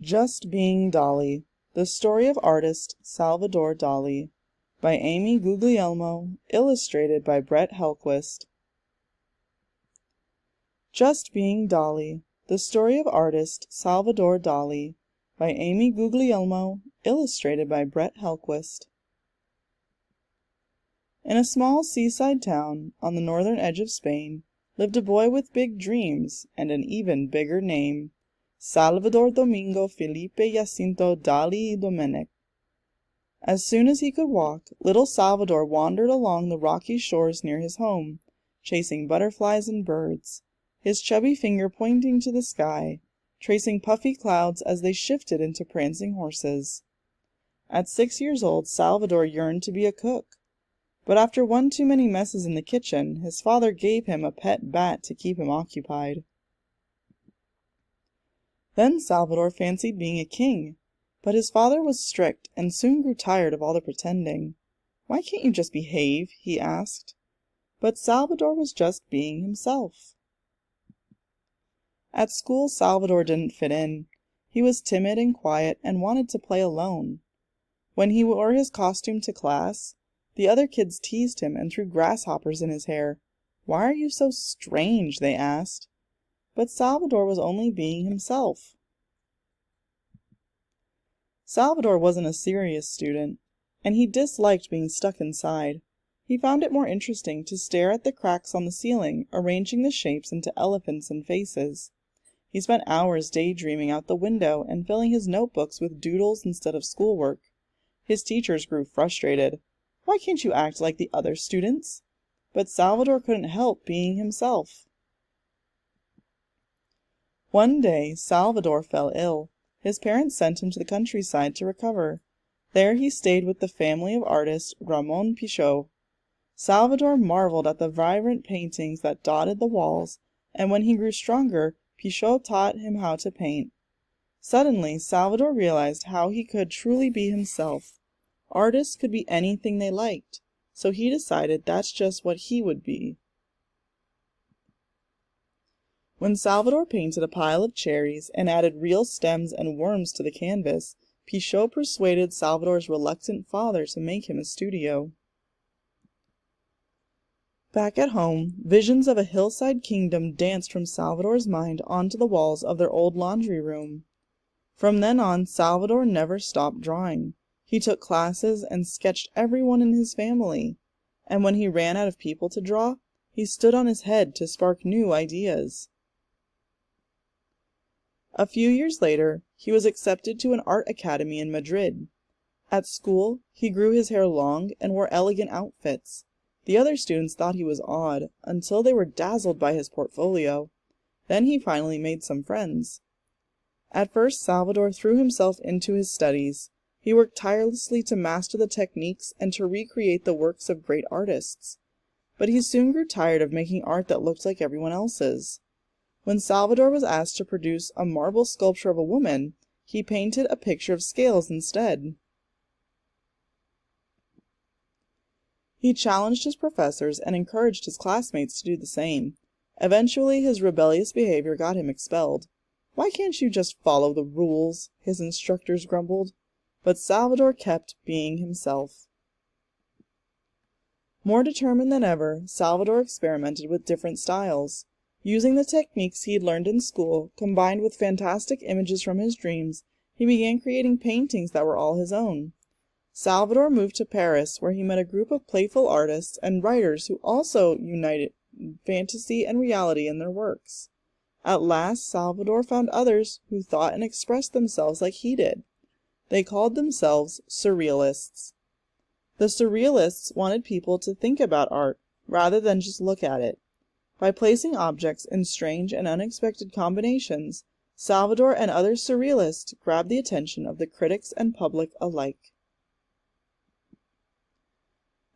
Just Being Dali, The Story of Artist Salvador Dali, by Amy Guglielmo, illustrated by Brett Helquist. Just Being Dali, The Story of Artist Salvador Dali, by Amy Guglielmo, illustrated by Brett Helquist. In a small seaside town on the northern edge of Spain lived a boy with big dreams and an even bigger name. Salvador Domingo Felipe Jacinto Dali Domenic. As soon as he could walk, little Salvador wandered along the rocky shores near his home, chasing butterflies and birds, his chubby finger pointing to the sky, tracing puffy clouds as they shifted into prancing horses. At 6 years old, Salvador yearned to be a cook, but after one too many messes in the kitchen, his father gave him a pet bat to keep him occupied. Then Salvador fancied being a king, but his father was strict and soon grew tired of all the pretending. "Why can't you just behave?" he asked. But Salvador was just being himself. At school, Salvador didn't fit in. He was timid and quiet and wanted to play alone. When he wore his costume to class, the other kids teased him and threw grasshoppers in his hair. "Why are you so strange?" they asked. But Salvador was only being himself. Salvador wasn't a serious student, and he disliked being stuck inside. He found it more interesting to stare at the cracks on the ceiling, arranging the shapes into elephants and faces. He spent hours daydreaming out the window and filling his notebooks with doodles instead of schoolwork. His teachers grew frustrated. "Why can't you act like the other students?" But Salvador couldn't help being himself. One day, Salvador fell ill. His parents sent him to the countryside to recover. There he stayed with the family of artist Ramon Pichot. Salvador marveled at the vibrant paintings that dotted the walls, and when he grew stronger, Pichot taught him how to paint. Suddenly, Salvador realized how he could truly be himself. Artists could be anything they liked, so he decided that's just what he would be. When Salvador painted a pile of cherries and added real stems and worms to the canvas, Pichot persuaded Salvador's reluctant father to make him a studio. Back at home, visions of a hillside kingdom danced from Salvador's mind onto the walls of their old laundry room. From then on, Salvador never stopped drawing. He took classes and sketched everyone in his family, and when he ran out of people to draw, he stood on his head to spark new ideas. A few years later, he was accepted to an art academy in Madrid. At school, he grew his hair long and wore elegant outfits. The other students thought he was odd, until they were dazzled by his portfolio. Then he finally made some friends. At first, Salvador threw himself into his studies. He worked tirelessly to master the techniques and to recreate the works of great artists. But he soon grew tired of making art that looked like everyone else's. When Salvador was asked to produce a marble sculpture of a woman, he painted a picture of scales instead. He challenged his professors and encouraged his classmates to do the same. Eventually, his rebellious behavior got him expelled. "Why can't you just follow the rules?" his instructors grumbled. But Salvador kept being himself. More determined than ever, Salvador experimented with different styles. Using the techniques he'd learned in school, combined with fantastic images from his dreams, he began creating paintings that were all his own. Salvador moved to Paris, where he met a group of playful artists and writers who also united fantasy and reality in their works. At last, Salvador found others who thought and expressed themselves like he did. They called themselves surrealists. The surrealists wanted people to think about art rather than just look at it. By placing objects in strange and unexpected combinations, Salvador and other surrealists grabbed the attention of the critics and public alike.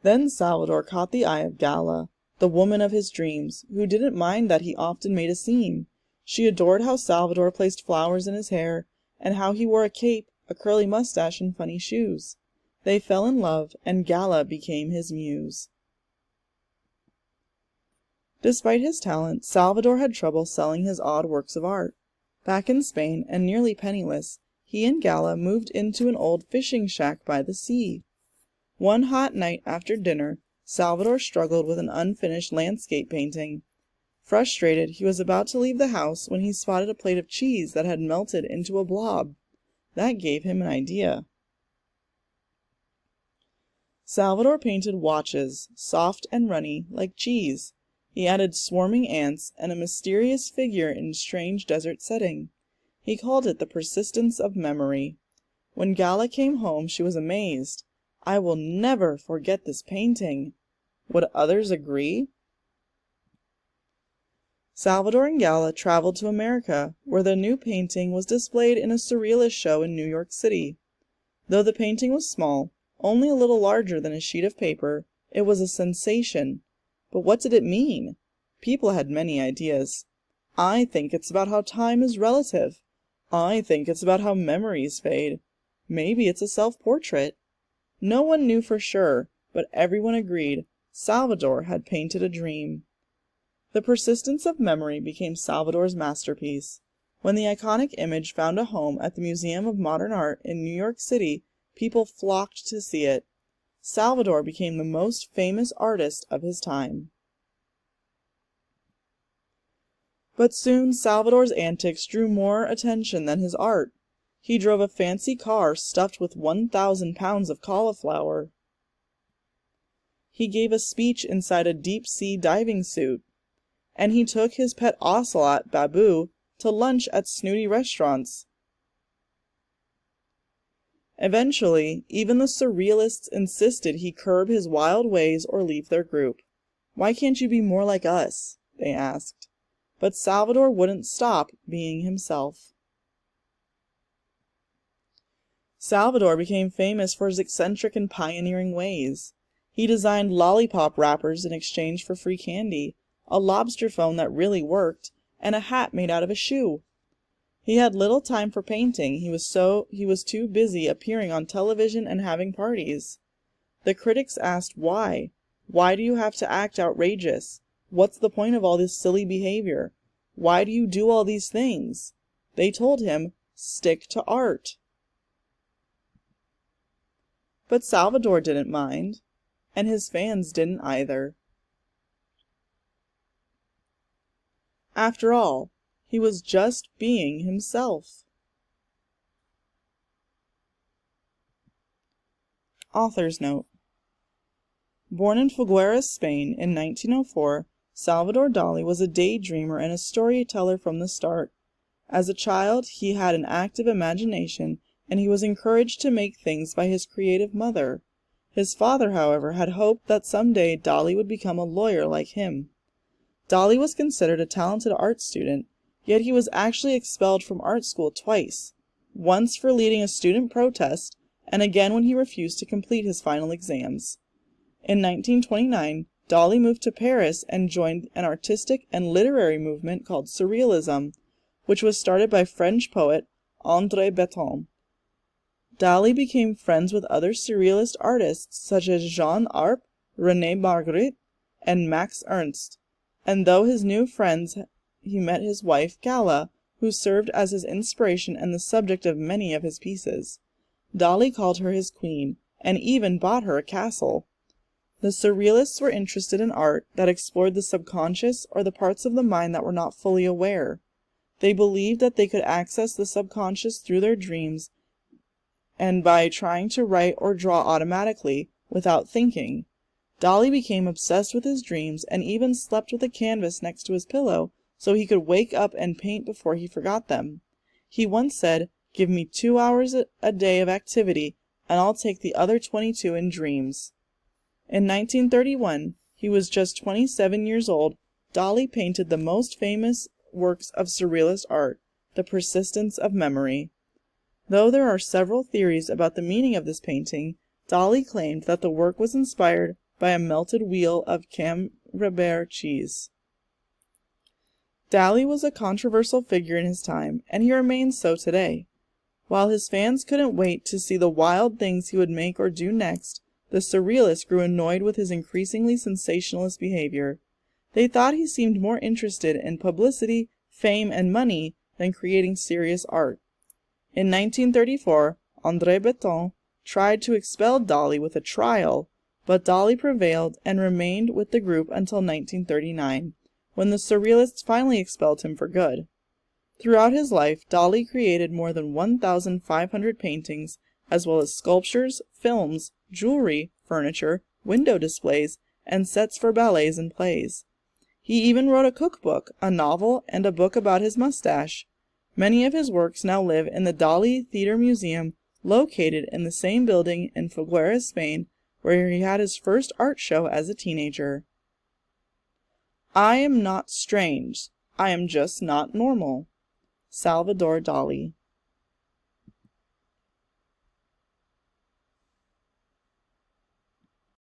Then Salvador caught the eye of Gala, the woman of his dreams, who didn't mind that he often made a scene. She adored how Salvador placed flowers in his hair, and how he wore a cape, a curly mustache, and funny shoes. They fell in love, and Gala became his muse. Despite his talent, Salvador had trouble selling his odd works of art. Back in Spain, and nearly penniless, he and Gala moved into an old fishing shack by the sea. One hot night after dinner, Salvador struggled with an unfinished landscape painting. Frustrated, he was about to leave the house when he spotted a plate of cheese that had melted into a blob. That gave him an idea. Salvador painted watches, soft and runny, like cheese. He added swarming ants and a mysterious figure in a strange desert setting. He called it the persistence of memory. When Gala came home, she was amazed. "I will never forget this painting." Would others agree? Salvador and Gala traveled to America, where the new painting was displayed in a surrealist show in New York City. Though the painting was small, only a little larger than a sheet of paper, it was a sensation. But what did it mean? People had many ideas. "I think it's about how time is relative." "I think it's about how memories fade." "Maybe it's a self-portrait." No one knew for sure, but everyone agreed Salvador had painted a dream. The persistence of memory became Salvador's masterpiece. When the iconic image found a home at the Museum of Modern Art in New York City, people flocked to see it. Salvador became the most famous artist of his time. But soon Salvador's antics drew more attention than his art. He drove a fancy car stuffed with 1,000 pounds of cauliflower. He gave a speech inside a deep-sea diving suit. And he took his pet ocelot, Babu, to lunch at snooty restaurants. Eventually, even the surrealists insisted he curb his wild ways or leave their group. "Why can't you be more like us?" they asked. But Salvador wouldn't stop being himself. Salvador became famous for his eccentric and pioneering ways. He designed lollipop wrappers in exchange for free candy, a lobster phone that really worked, and a hat made out of a shoe. He had little time for painting. He was too busy appearing on television and having parties. The critics asked why. "Why do you have to act outrageous? What's the point of all this silly behavior? Why do you do all these things?" They told him, "Stick to art." But Salvador didn't mind, and his fans didn't either. After all, he was just being himself. Author's note. Born in Figueras, Spain in 1904, Salvador Dali was a daydreamer and a storyteller from the start. As a child, he had an active imagination, and he was encouraged to make things by his creative mother. His father, however, had hoped that someday Dali would become a lawyer like him. Dali was considered a talented art student, yet he was actually expelled from art school twice, once for leading a student protest, and again when he refused to complete his final exams. In 1929, Dali moved to Paris and joined an artistic and literary movement called surrealism, which was started by French poet André Breton. Dali became friends with other surrealist artists such as Jean Arp, René Magritte, and Max Ernst. And though his new friends, he met his wife Gala, who served as his inspiration and the subject of many of his pieces. Dali called her his queen, and even bought her a castle. The surrealists were interested in art that explored the subconscious or the parts of the mind that were not fully aware. They believed that they could access the subconscious through their dreams and by trying to write or draw automatically, without thinking. Dali became obsessed with his dreams and even slept with a canvas next to his pillow so he could wake up and paint before he forgot them. He once said, "Give me 2 hours a day of activity, and I'll take the other 22 in dreams." In 1931, he was just 27 years old, Dali painted the most famous works of surrealist art, The Persistence of Memory. Though there are several theories about the meaning of this painting, Dali claimed that the work was inspired by a melted wheel of Camembert cheese. Dali was a controversial figure in his time, and he remains so today. While his fans couldn't wait to see the wild things he would make or do next, the surrealists grew annoyed with his increasingly sensationalist behavior. They thought he seemed more interested in publicity, fame, and money than creating serious art. In 1934, André Breton tried to expel Dali with a trial, but Dali prevailed and remained with the group until 1939, when the surrealists finally expelled him for good. Throughout his life, Dali created more than 1,500 paintings, as well as sculptures, films, jewelry, furniture, window displays, and sets for ballets and plays. He even wrote a cookbook, a novel, and a book about his mustache. Many of his works now live in the Dali Theater Museum, located in the same building in Figueres, Spain, where he had his first art show as a teenager. I am not strange. I am just not normal. Salvador Dali.